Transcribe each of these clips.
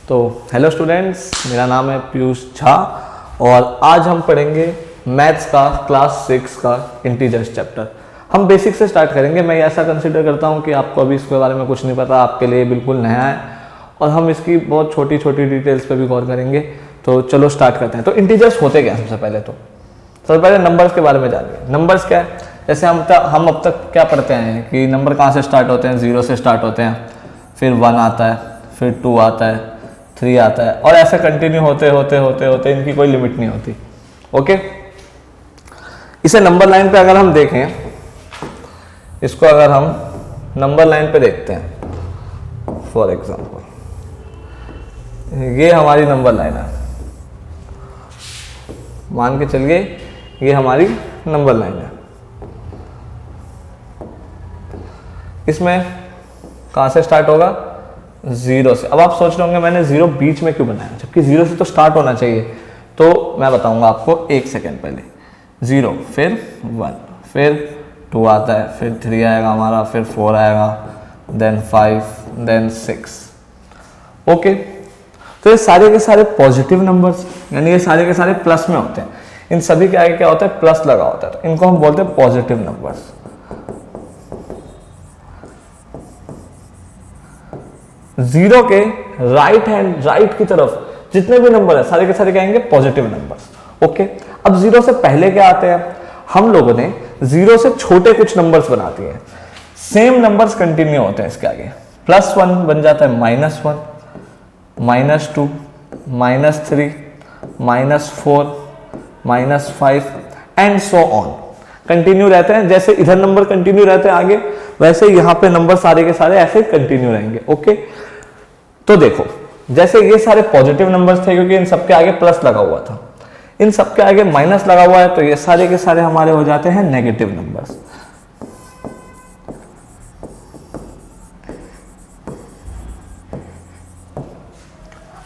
तो hello students, मेरा नाम है पीयूष झा और आज हम पढ़ेंगे मैथ्स का क्लास 6 का इंटीजर्स चैप्टर। हम बेसिक से स्टार्ट करेंगे। मैं ऐसा कंसिडर करता हूँ कि आपको अभी इसके बारे में कुछ नहीं पता, आपके लिए बिल्कुल नया है और हम इसकी बहुत छोटी छोटी डिटेल्स पे भी गौर करेंगे। तो चलो स्टार्ट करते हैं। तो इंटीजर्स होते क्या? सबसे पहले नंबर्स के बारे में जानिए। नंबर्स क्या है? जैसे हम अब तक क्या पढ़ते हैं कि नंबर कहाँ से स्टार्ट होते हैं? 0 से स्टार्ट होते हैं, फिर 1 आता है, फिर 2 आता है, 3 आता है और ऐसे कंटिन्यू होते होते होते होते इनकी कोई लिमिट नहीं होती। ओके, इसे नंबर लाइन पे अगर हम देखें, इसको अगर हम नंबर लाइन पे देखते हैं, फॉर एग्जांपल ये हमारी नंबर लाइन है, मान के चलिए ये हमारी नंबर लाइन है। इसमें कहाँ से स्टार्ट होगा? 0 से। अब आप सोच रहे होंगे मैंने 0 बीच में क्यों बनाया, जबकि 0 से तो स्टार्ट होना चाहिए। तो मैं बताऊंगा आपको 1 सेकेंड पहले। 0, फिर 1, फिर 2 आता है, फिर 3 आएगा हमारा, फिर 4 आएगा, देन 5, देन 6। ओके, तो ये सारे के सारे पॉजिटिव नंबर्स, यानी ये सारे के सारे प्लस में होते हैं। इन सभी के आगे क्या होता है? प्लस लगा होता है। तो इनको हम बोलते हैं पॉजिटिव नंबर्स। जीरो के राइट की तरफ जितने भी नंबर है सारे के सारे क्या आएंगे? Positive numbers. ओके, अब 0 से पहले क्या आते हैं? हम लोगों ने 0 से छोटे कुछ नंबर्स बना दिए हैं। सेम नंबर्स कंटिन्यू होते हैं इसके आगे। +1 बन जाता है -1, -2, -3, -4, -5 एंड सो ऑन। कंटिन्यू रहते हैं। जैसे इधर नंबर कंटिन्यू रहते हैं आगे, वैसे यहाँ पे नंबर सारे के सारे ऐसे कंटिन्यू रहेंगे। ओके, तो देखो जैसे ये सारे पॉजिटिव नंबर्स थे क्योंकि इन सबके आगे प्लस लगा हुआ था, इन सबके आगे माइनस लगा हुआ है, तो ये सारे के सारे हमारे हो जाते हैं नेगेटिव नंबर्स।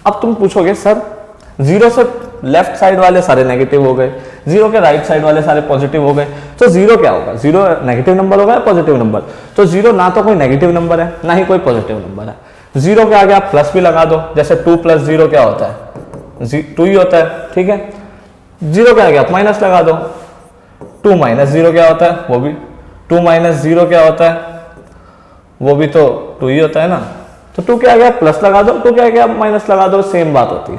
अब तुम पूछोगे सर 0 से लेफ्ट साइड वाले सारे नेगेटिव हो गए, 0 के राइट साइड वाले सारे पॉजिटिव हो गए, तो 0 क्या होगा? 0 नेगेटिव नंबर होगा या पॉजिटिव नंबर? तो 0 ना तो कोई नेगेटिव नंबर है ना ही कोई पॉजिटिव नंबर है। 0 के आगे आप प्लस भी लगा दो, जैसे 2 + 0 क्या होता है? 2 ही होता है। ठीक है, 0 के आगे आप माइनस लगा दो, 2 - 0 क्या होता है? वो भी 2 - 0 क्या होता है? वो भी तो 2 ही होता है ना। तो 2 के आगे आप प्लस लगा दो, 2 के आगे आप माइनस लगा दो, सेम बात होती है।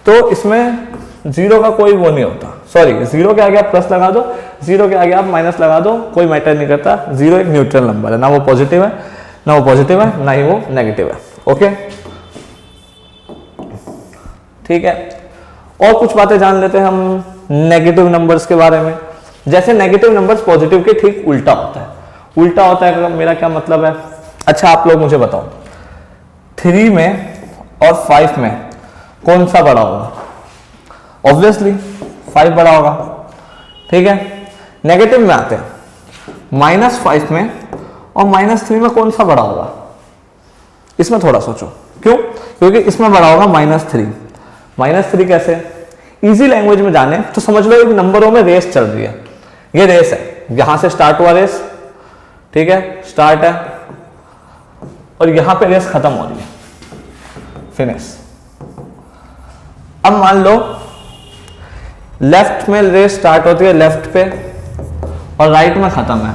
तो इसमें 0 का कोई वो नहीं होता। सॉरी, 0 के आगे आप प्लस लगा दो, 0 के आगे आप माइनस लगा दो, कोई मैटर नहीं करता। 0 एक न्यूट्रल नंबर है, ना वो पॉजिटिव है ना ही वो नेगेटिव है। ओके, ठीक है, और कुछ बातें जान लेते हैं हम नेगेटिव नंबर्स के बारे में। जैसे नेगेटिव नंबर्स पॉजिटिव के ठीक उल्टा होता है। उल्टा होता है मेरा क्या मतलब है? अच्छा, आप लोग मुझे बताओ 3 में और 5 में कौन सा बड़ा होगा? ऑब्वियसली 5 बड़ा होगा। ठीक है, नेगेटिव में आते हैं। -5 में और -3 में कौन सा बड़ा होगा? इसमें थोड़ा सोचो। क्यों? क्योंकि इसमें बड़ा होगा -3। -3 कैसे? इजी लैंग्वेज में जाने तो समझ लो एक नंबरों में रेस चल रही है। ये रेस है, यहां से स्टार्ट हुआ रेस, ठीक है, स्टार्ट है, और यहां पे रेस खत्म हो रही है, फिनिश। अब मान लो लेफ्ट में रेस स्टार्ट होती है लेफ्ट पे और राइट में खत्म है।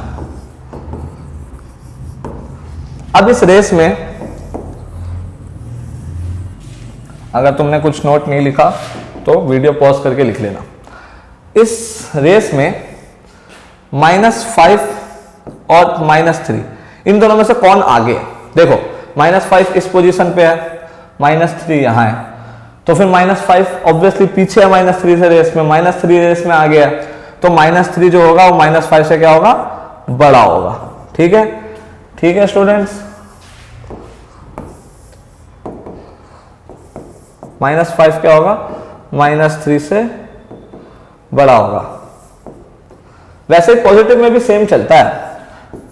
अब इस रेस में अगर तुमने कुछ नोट नहीं लिखा तो वीडियो पॉज करके लिख लेना। इस रेस में -5 और -3 इन दोनों में से कौन आगे है? देखो -5 इस पोजीशन पे है, -3 यहां है, तो फिर -5 ऑब्वियसली पीछे है -3 से रेस में, -3 रेस में आ गया, तो -3 जो होगा वो -5 से क्या होगा? बड़ा होगा। ठीक है, ठीक है स्टूडेंट्स, -5 क्या होगा? -3 से बड़ा होगा। वैसे पॉजिटिव में भी सेम चलता है।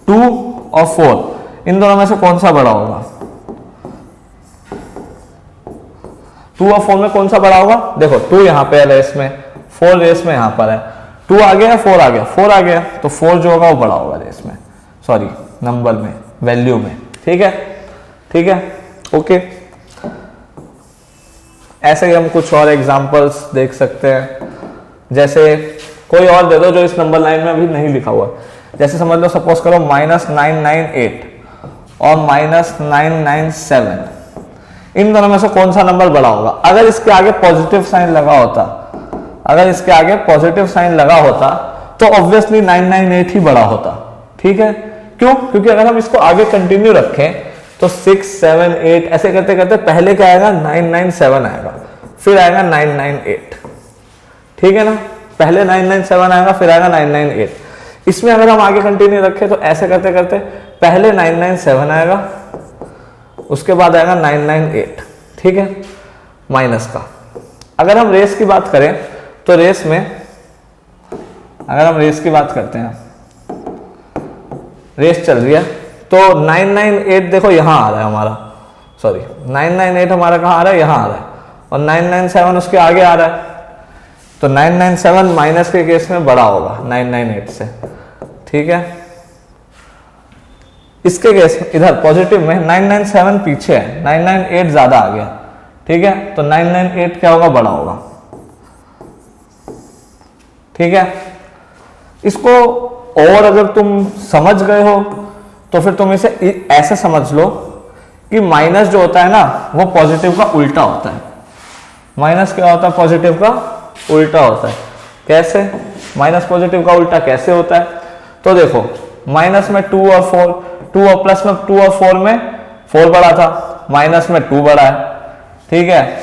2 और 4 इन दोनों में से कौन सा बड़ा होगा? 2 और 4 में कौन सा बड़ा होगा? देखो 2 यहां पे है रेस में, 4 रेस में यहां पर है, 2 आ गया, 4 आ गया, 4 आ गया, तो 4 जो होगा वो बड़ा होगा रेस में, सॉरी नंबर में, वैल्यू में। ठीक है, ठीक है, ओके। ऐसे ही हम कुछ और एग्जांपल्स देख सकते हैं, जैसे कोई और दे दो जो इस नंबर लाइन में अभी नहीं लिखा हुआ। जैसे समझ लो, सपोज करो -998 और -997, इन दोनों में से कौन सा नंबर बड़ा होगा? अगर इसके आगे पॉजिटिव साइन लगा होता, अगर इसके आगे पॉजिटिव साइन लगा होता तो ऑब्वियसली 998 ही बड़ा होता। ठीक है, क्यों? क्योंकि अगर हम इसको आगे कंटिन्यू रखें तो 6, 7, 8 ऐसे करते करते पहले क्या आएगा? 997 आएगा, फिर आएगा 998। ठीक है ना, पहले 997 आएगा, फिर आएगा 998। इसमें अगर हम आगे कंटिन्यू रखें तो ऐसे करते करते पहले 997 आएगा, उसके बाद आएगा 998। ठीक है, माइनस का। अगर हम रेस की बात करें तो रेस में, अगर हम रेस की बात करते हैं, रेस चल रही है तो 998 देखो यहां आ रहा है हमारा, सॉरी 998 हमारा कहां आ रहा है? यहां आ रहा है, और 997 उसके आगे आ रहा है, तो 997 माइनस के केस में बड़ा होगा 998 से। ठीक है, इसके केस इधर पॉजिटिव में 997 पीछे है, 998 ज्यादा आ गया। ठीक है, तो 998 क्या होगा? बड़ा होगा। ठीक है, इसको और अगर तुम समझ गए हो तो फिर तुम इसे ऐसे समझ लो कि माइनस जो होता है ना वो पॉजिटिव का उल्टा होता है। माइनस क्या होता है? पॉजिटिव का उल्टा होता है। कैसे? माइनस पॉजिटिव का उल्टा कैसे होता है? तो देखो, माइनस में 2 और 4, 2 और प्लस में 2 और 4 में 4 बड़ा था, माइनस में 2 बड़ा है। ठीक है,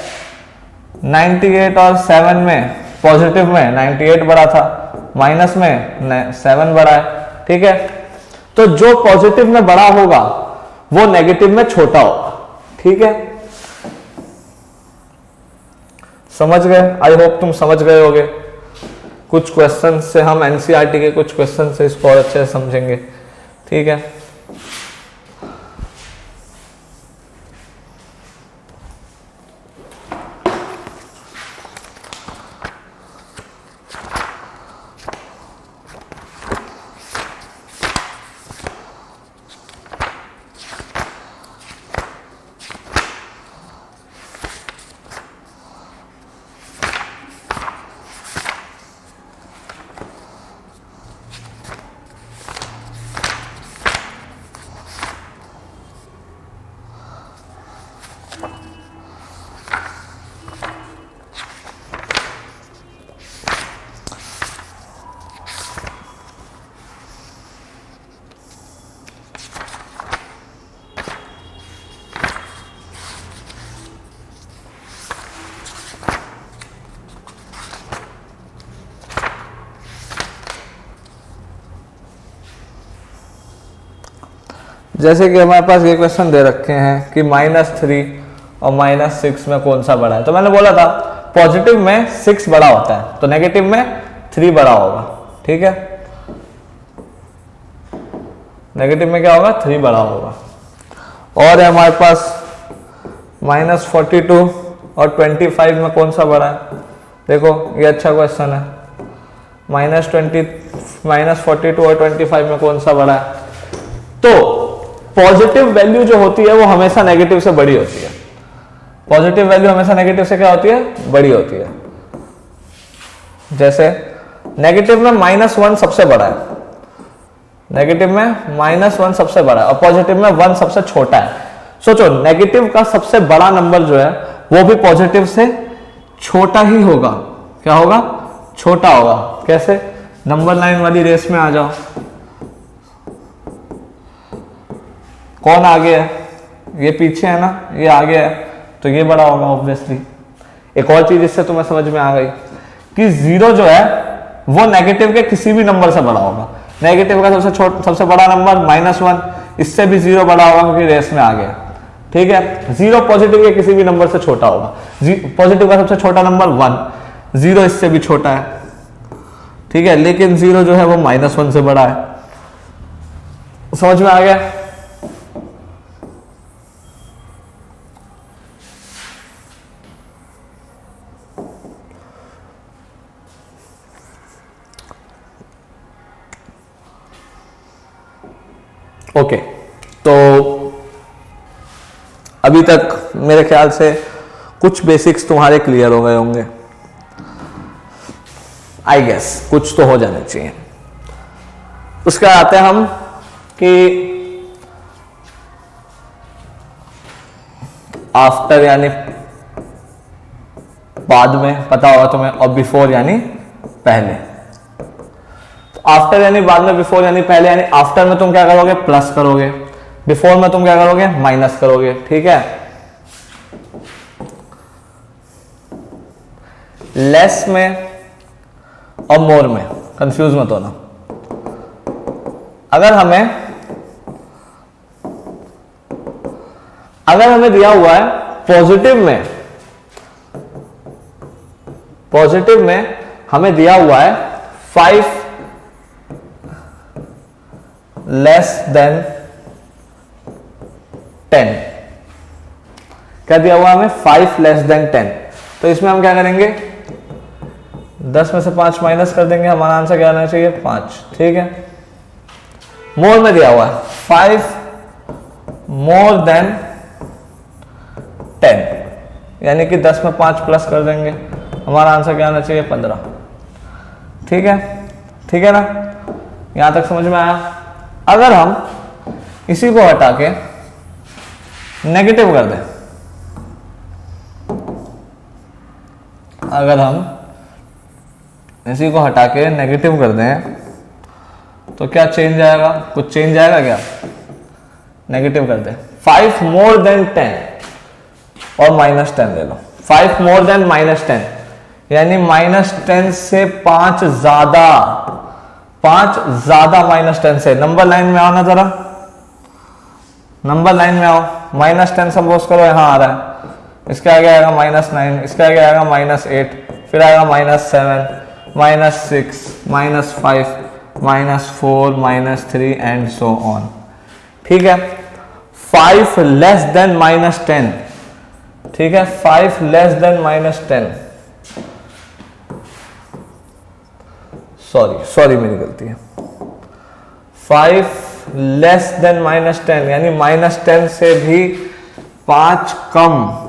98 और 7 में पॉजिटिव में 98 बड़ा था, माइनस में 7 बड़ा है। ठीक है, तो जो पॉजिटिव में बड़ा होगा वो नेगेटिव में छोटा होगा। ठीक है, समझ गए? आई होप तुम समझ गए होगे। कुछ क्वेश्चन से हम एनसीईआरटी के कुछ क्वेश्चन से इसको और अच्छे से समझेंगे। ठीक है, जैसे कि हमारे पास ये क्वेश्चन दे रखे हैं कि -3 और -6 में कौन सा बड़ा है। तो मैंने बोला था पॉजिटिव में 6 बड़ा होता है तो नेगेटिव में 3 बड़ा होगा। ठीक है, नेगेटिव में क्या होगा? 3 बड़ा होगा। और है हमारे पास -42 और 25 में कौन सा बड़ा है? देखो ये अच्छा क्वेश्चन है। -42 और 25 में कौन सा बड़ा है? तो पॉजिटिव वैल्यू जो होती है वो हमेशा नेगेटिव से बड़ी होती है। पॉजिटिव वैल्यू हमेशा नेगेटिव से क्या होती है? बड़ी होती है। जैसे नेगेटिव में -1 सबसे बड़ा है, नेगेटिव में -1 सबसे बड़ा है और पॉजिटिव में 1 सबसे छोटा है। सोचो नेगेटिव का सबसे बड़ा नंबर जो है वो भी पॉजिटिव से छोटा ही होगा। क्या होगा? छोटा होगा। कैसे? नंबर लाइन वाली रेस में आ जाओ, कौन आगे है? ये पीछे है ना, ये आगे है, तो ये बड़ा होगा ऑब्वियसली। एक और चीज इससे तुम्हें समझ में आ गई कि 0 जो है वो नेगेटिव के किसी भी नंबर से बड़ा होगा। नेगेटिव का सबसे बड़ा नंबर -1, इससे भी 0 बड़ा होगा क्योंकि रेस में आ गया। ठीक है, 0 पॉजिटिव के किसी भी नंबर से छोटा होगा। पॉजिटिव का सबसे छोटा नंबर 1, 0 इससे भी छोटा है। ठीक है, लेकिन 0 जो है वो -1 से बड़ा है। समझ में आ गया? ओके, तो अभी तक मेरे ख्याल से कुछ बेसिक्स तुम्हारे क्लियर हो गए होंगे, आई गेस कुछ तो हो जाने चाहिए। उसके बाद आते हैं हम कि आफ्टर यानी बाद में, पता होगा तुम्हें, और बिफोर यानी पहले। तो आफ्टर यानी बाद में, बिफोर यानी पहले। यानी आफ्टर में तुम क्या करोगे, प्लस करोगे, बिफोर में तुम क्या करोगे, माइनस करोगे, ठीक है। लेस में और मोर में कंफ्यूज मत होना। अगर हमें दिया हुआ है पॉजिटिव में हमें दिया हुआ है 5 लेस देन 10। क्या दिया हुआ है हमें, 5 लेस देन 10। तो इसमें हम क्या करेंगे, 10 में से 5 माइनस कर देंगे, हमारा आंसर क्या आना चाहिए, 5, ठीक है। मोर में दिया हुआ है 5 मोर देन 10, यानी कि 10 में 5 प्लस कर देंगे, हमारा आंसर क्या आना चाहिए, 15, ठीक है। ठीक है ना, यहां तक समझ में आया। अगर हम इसी को हटा के नेगेटिव कर दें, अगर हम इसी को हटा के नेगेटिव कर दें तो क्या चेंज आएगा, कुछ चेंज आएगा क्या, नेगेटिव कर दें। 5 मोर देन 10 और -10 ले लो। 5 मोर देन -10 यानी -10 से 5 ज्यादा, 5 ज्यादा -10 से। नंबर लाइन में आओ ना जरा, नंबर लाइन में आओ। -10 सपोज करो यहां आ रहा है, इसके आगे आएगा -9, इसके आगे आएगा -8, फिर आएगा -7, -6, -5, -4, -3 एंड सो ऑन, ठीक है। 5 लेस देन -10, ठीक है, 5 लेस देन -10, सॉरी मेरी गलती है। 5 लेस देन -10 यानी -10 से भी 5 कम,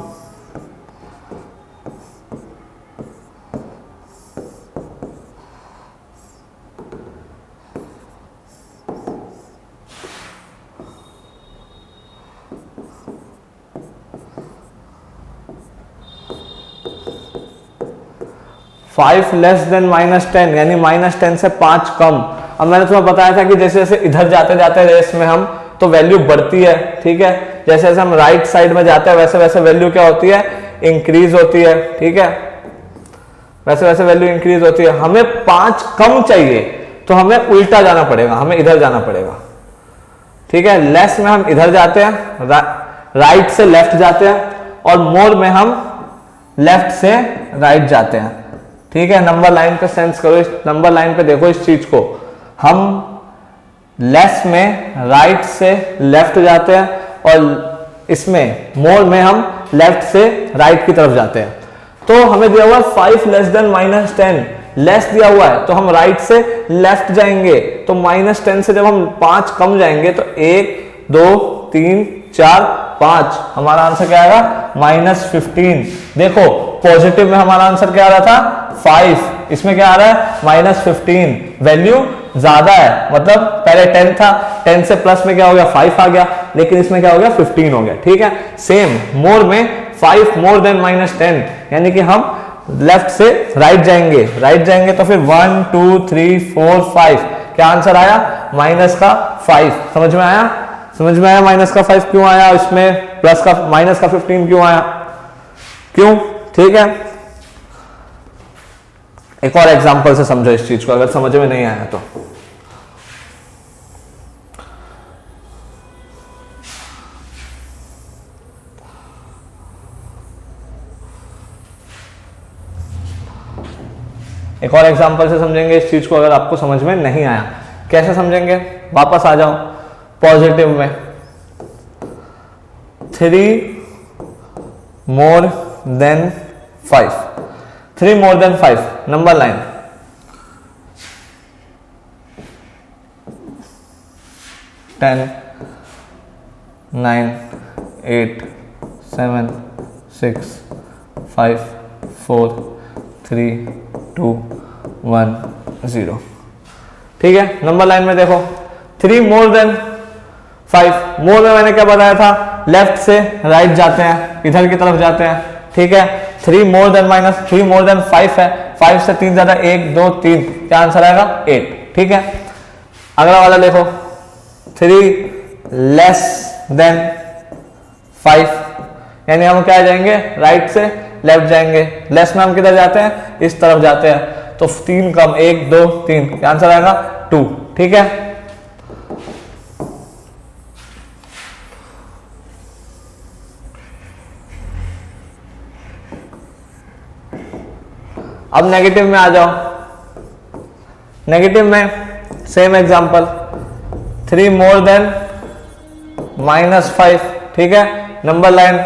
5 लेस देन -10 यानी -10 से 5 कम। अब मैंने तुम्हें बताया था कि जैसे जैसे इधर जाते जाते रेस में हम, तो वैल्यू बढ़ती है, ठीक है। जैसे जैसे हम राइट साइड में जाते हैं वैसे वैसे वैल्यू क्या होती है, इंक्रीज होती है, ठीक है, वैसे वैसे वैल्यू इंक्रीज होती है। हमें 5 कम चाहिए तो हमें उल्टा जाना पड़ेगा, हमें इधर जाना पड़ेगा, ठीक है। लेस में हम इधर जाते हैं, राइट से लेफ्ट जाते हैं, और मोर में हम लेफ्ट से राइट जाते हैं, ठीक है। नंबर लाइन पे सेंस करो, इस नंबर लाइन पे देखो इस चीज को। हम लेस में राइट से लेफ्ट जाते हैं, और इसमें मोर में हम लेफ्ट से राइट की तरफ जाते हैं। तो हमें दिया हुआ है 5 लेस देन -10, लेस दिया हुआ है तो हम राइट से लेफ्ट जाएंगे, तो -10 से जब हम 5 कम जाएंगे तो 1 2 3 4 5, हमारा आंसर क्या आएगा, -15। देखो पॉजिटिव में हमारा आंसर क्या आ रहा था, 5, इसमें क्या आ रहा है, -15। वैल्यू ज्यादा है, मतलब पहले 10 था, 10 से प्लस में क्या हो गया, 5 आ गया, लेकिन इसमें क्या हो गया, 15 हो गया, ठीक है। सेम मोर में 5 मोर देन -10 यानी कि हम लेफ्ट से राइट जाएंगे, तो फिर 1 2 3 4 5, क्या आंसर आया, -5। समझ में आया, -5 क्यों आया, इसमें प्लस का -15 क्यों आया, क्यों, ठीक है। एक और एग्जांपल से समझो इस चीज को, अगर समझ में नहीं आया तो। एक और एग्जांपल से समझेंगे इस चीज को, अगर आपको समझ में नहीं आया। कैसे समझेंगे, वापस आ जाओ पॉजिटिव में। 3 more than 5, 3 more than 5, number line, ten 9 8 7 6 5 4 3 2 1 0। ठीक है, नंबर लाइन में देखो 3 मोर देन 5, मोर में मैंने क्या बताया था, लेफ्ट से राइट जाते हैं, इधर की तरफ जाते हैं। ठीक है, 3 more than minus 3 more than 5 है, 5 से 3 ज्यादा 1 2 3, क्या आंसर आएगा 8। ठीक है, अगला वाला देखो 3 लेस देन 5, यानी हम क्या जाएंगे, राइट से लेफ्ट जाएंगे। लेस में हम किधर जाते हैं, इस तरफ जाते हैं, तो 3 कम 1 2 3, क्या आंसर आएगा 2। ठीक है, अब नेगेटिव में आ जाओ। नेगेटिव में सेम एग्जांपल, 3 मोर देन -5। ठीक है, number line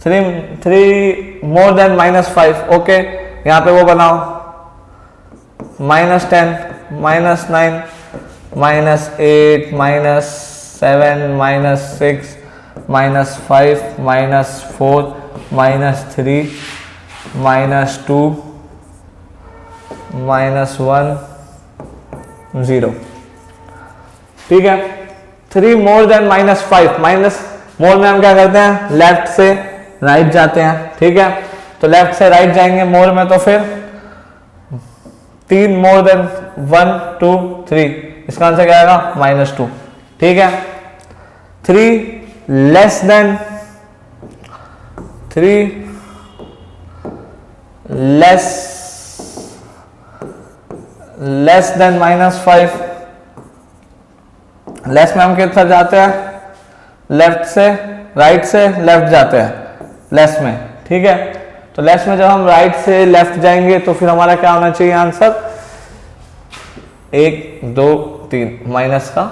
3 more than -5। Okay, यहां पे वो बनाओ -10 -9 -8 -7 -6 -5 -4 -3 -2 -1 0। ठीक है, 3 मोर देन -5, माइनस मोर में हम क्या करते हैं, लेफ्ट से राइट जाते हैं। ठीक है, तो लेफ्ट से राइट जाएंगे मोर में, तो फिर 3 मोर देन 1 2 3, इसका आंसर क्या आएगा -2। ठीक है, 3 less than 3 less than -5, less में हम किस तरफ जाते हैं, लेफ्ट से राइट से लेफ्ट जाते हैं लेस में। ठीक है, तो लेस में जब हम राइट से लेफ्ट जाएंगे तो फिर हमारा क्या होना चाहिए आंसर, 1 2 3 माइनस का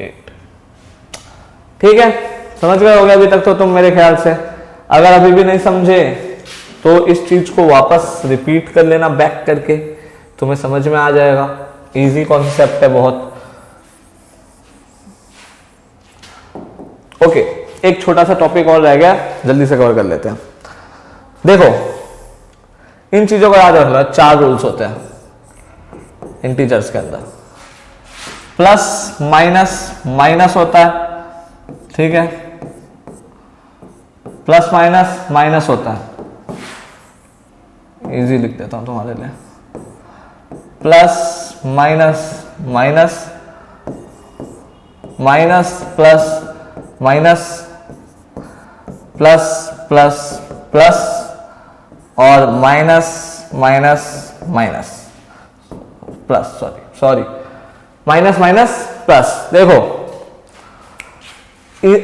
8। ठीक है, समझ गए होगे अभी तक तो तुम मेरे ख्याल से। अगर अभी भी नहीं समझे तो इस चीज को वापस रिपीट कर लेना बैक करके, तुम्हें समझ में आ जाएगा। इजी कॉन्सेप्ट है बहुत। ओके, एक छोटा सा टॉपिक और रह गया, जल्दी से कवर कर लेते हैं। देखो, इन चीजों को याद रखना, 4 रूल्स होते हैं इंटीजर्स के अंदर। प्लस माइनस माइनस होता है। ठीक है, प्लस माइनस माइनस होता है। इजी लिख देता हूं तुम्हारे लिए, plus minus minus, minus plus minus, plus plus plus, और minus minus minus plus, sorry minus minus plus. देखो,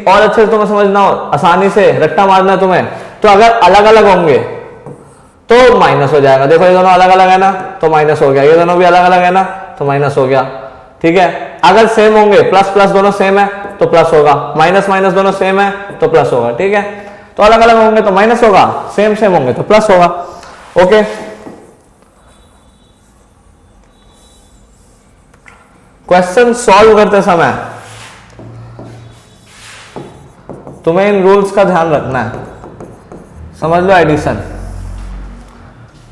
और अच्छे से तुम्हें समझना हो, आसानी से रट्टा मारना है तुम्हें, तो अगर अलग अलग होंगे तो माइनस हो जाएगा। देखो, ये दोनों अलग अलग है ना, तो माइनस हो गया। ये दोनों भी अलग अलग है ना, तो माइनस हो गया। ठीक है, अगर सेम होंगे, प्लस प्लस दोनों सेम है तो प्लस होगा, माइनस माइनस दोनों सेम है तो प्लस होगा। ठीक है, तो अलग अलग होंगे तो माइनस होगा, सेम सेम होंगे तो प्लस होगा। ओके, क्वेश्चन सॉल्व करते समय तुम्हें इन रूल्स का ध्यान रखना है। समझ लो,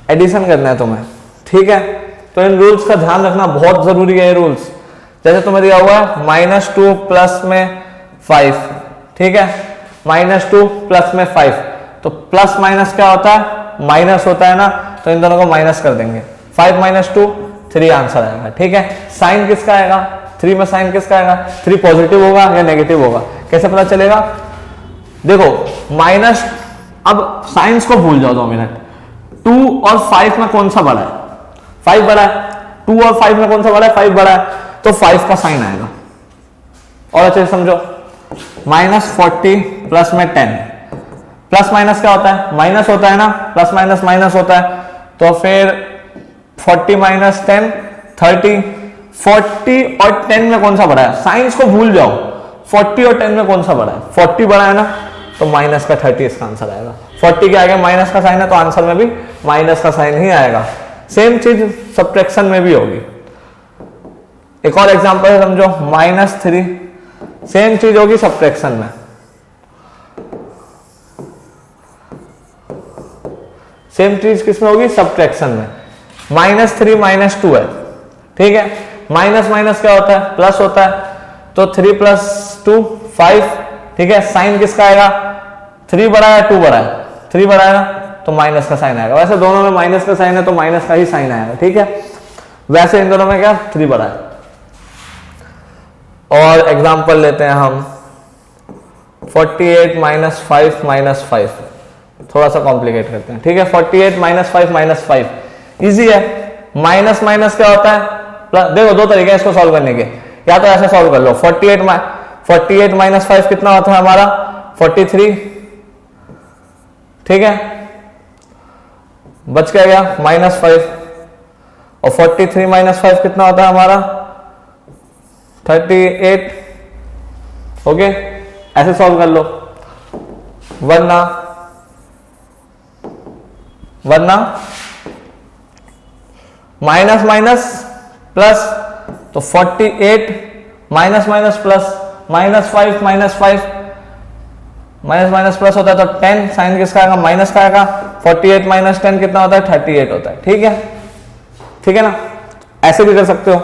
एडिशन करना है तुम्हें। ठीक है, तो इन रूल्स का ध्यान रखना बहुत जरूरी है। ये रूल्स जैसे तुम्हें दिया हुआ है -2 प्लस में 5। ठीक है, -2 प्लस में 5, तो प्लस माइनस क्या होता है, माइनस होता है ना, तो इन दोनों को माइनस कर देंगे। 5 - 2 3 आंसर आएगा। ठीक है, साइन किसका आएगा, 3 में साइन किसका आएगा, 3 पॉजिटिव होगा या नेगेटिव होगा, कैसे पता चलेगा। देखो, माइनस, अब साइंस को भूल जाओ 2 मिनट। 2 और 5 में कौन सा बड़ा है, 5 बड़ा है। 2 और 5 में कौन सा बड़ा है, 5 बड़ा है, तो 5 का साइन आएगा। और अच्छे से समझो, -40 प्लस में 10, प्लस माइनस क्या होता है, माइनस होता है ना, प्लस माइनस माइनस होता है, तो फिर 40 - 10 30। 40 और 10 में कौन सा बड़ा है, साइंस को भूल जाओ। 40 और 10 में कौन सा बड़ा है, 40 बड़ा है ना, तो माइनस का 30 इसका आंसर आएगा। 40 के आगे माइनस का साइन है, तो आंसर में भी माइनस का साइन ही आएगा। सेम चीज सब्ट्रैक्शन में भी होगी। एक और एग्जांपल है, समझो, -3, सेम चीज होगी सब्ट्रैक्शन में। सेम चीज किसमें होगी, सब्ट्रैक्शन में। -3 -2 है, ठीक है। माइनस माइनस क्या होता है, प्लस होता है, तो 3 + 2 5, ठीक है। साइन किसका आएगा, 3 बड़ा है 2 बड़ा है, 3 बड़ा है ना, तो माइनस का साइन आएगा। वैसे दोनों में माइनस का साइन है तो माइनस का ही साइन आएगा, ठीक है। वैसे इन दोनों में क्या 3 बड़ा है। और एग्जांपल लेते हैं हम 48 - 5 - 5, थोड़ा सा कॉम्प्लिकेट करते हैं, ठीक है। 48 - 5 - 5 इजी है। माइनस माइनस क्या होता है, प्लस। देखो दो तरीके हैं इसको सॉल्व करने के, या तो ऐसे सॉल्व कर लो, 48 - 5 कितना होता है हमारा 43, ठीक है। बच क्या गया -5, और 43 - 5 कितना होता है हमारा 38, ओके। ऐसे सॉल्व कर लो, वरना माइनस माइनस प्लस, तो 48 minus minus plus, -5 -5 minus minus plus होता है तो 10, साइन किसका आएगा, माइनस का आएगा। 48 - 10 कितना होता है 38 होता है, ठीक है, ठीक है ना। ऐसे भी कर सकते हो,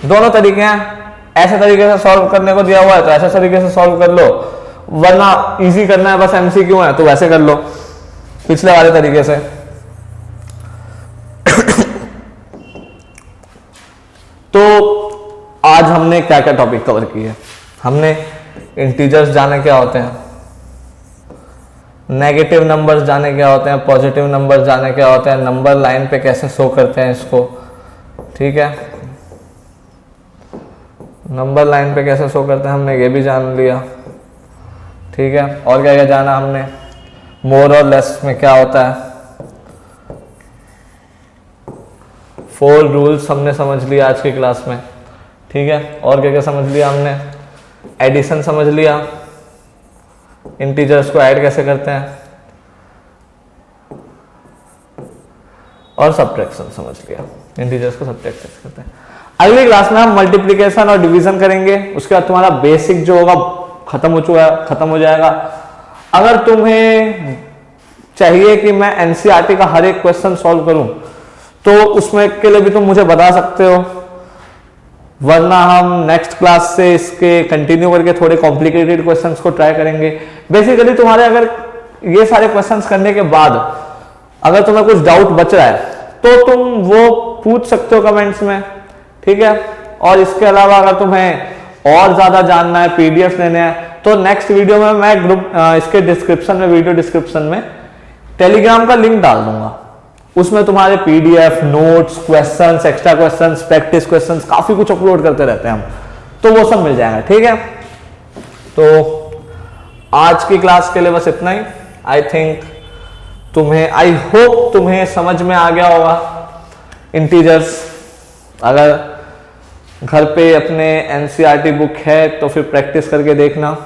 दोनों तरीके हैं। ऐसे तरीके से सॉल्व करने को दिया हुआ है तो ऐसे तरीके से सॉल्व कर लो, वरना इजी करना है बस MCQ है तो वैसे कर लो पिछले वाले तरीके से। तो आज हमने क्या क्या टॉपिक कवर किए, हमने इंटीजर्स जाने क्या होते हैं, नेगेटिव नंबर्स जाने क्या होते हैं, पॉजिटिव नंबर्स जाने क्या होते हैं, नंबर लाइन पे कैसे शो करते हैं इसको, ठीक है। नंबर लाइन पे कैसे शो करते हैं हमने ये भी जान लिया, ठीक है। और क्या क्या जाना हमने, मोर और लेस में क्या होता है, 4 रूल्स हमने समझ लिया आज की क्लास में, ठीक है। और क्या क्या समझ लिया हमने, एडिशन समझ लिया, इंटीजर्स को ऐड कैसे करते हैं, और सब्ट्रैक्शन समझ लिया, इंटीजर्स को सब्ट्रैक्ट कैसे करते हैं। अगली क्लास में हम मल्टीप्लिकेशन और डिवीजन करेंगे, उसके बाद तुम्हारा बेसिक जो होगा खत्म हो जाएगा। अगर तुम्हें चाहिए कि मैं एनसीईआरटी का हर एक क्वेश्चन सॉल्व करूं तो उसमें के लिए भी तुम मुझे बता सकते हो, वरना हम नेक्स्ट क्लास से इसके कंटिन्यू करके थोड़े कॉम्प्लिकेटेड क्वेश्चंस को ट्राई करेंगे। बेसिकली तुम्हारे अगर ये सारे क्वेश्चंस करने के बाद अगर तुम्हें कुछ डाउट बच रहा है तो तुम वो पूछ सकते हो कमेंट्स में, ठीक है। और इसके अलावा अगर तुम्हें और ज्यादा जानना है, पीडीएफ लेने हैं, तो नेक्स्ट वीडियो में मैं ग्रुप इसके डिस्क्रिप्शन में, वीडियो डिस्क्रिप्शन में टेलीग्राम का लिंक डाल दूंगा, उसमें तुम्हारे PDF, notes, questions, extra questions, practice questions, काफी कुछ अपलोड करते रहते हैं हम, तो वो सब मिल जाएगा, ठीक है। तो आज की क्लास के लिए बस इतना ही। आई होप तुम्हें समझ में आ गया होगा इंटीजर्स। अगर घर पे अपने एनसीईआरटी बुक है तो फिर प्रैक्टिस करके देखना,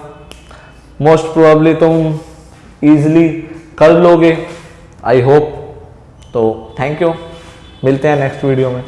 मोस्ट प्रोबेबली तुम इजीली कर लोगे, आई होप। तो थैंक यू, मिलते हैं नेक्स्ट वीडियो में।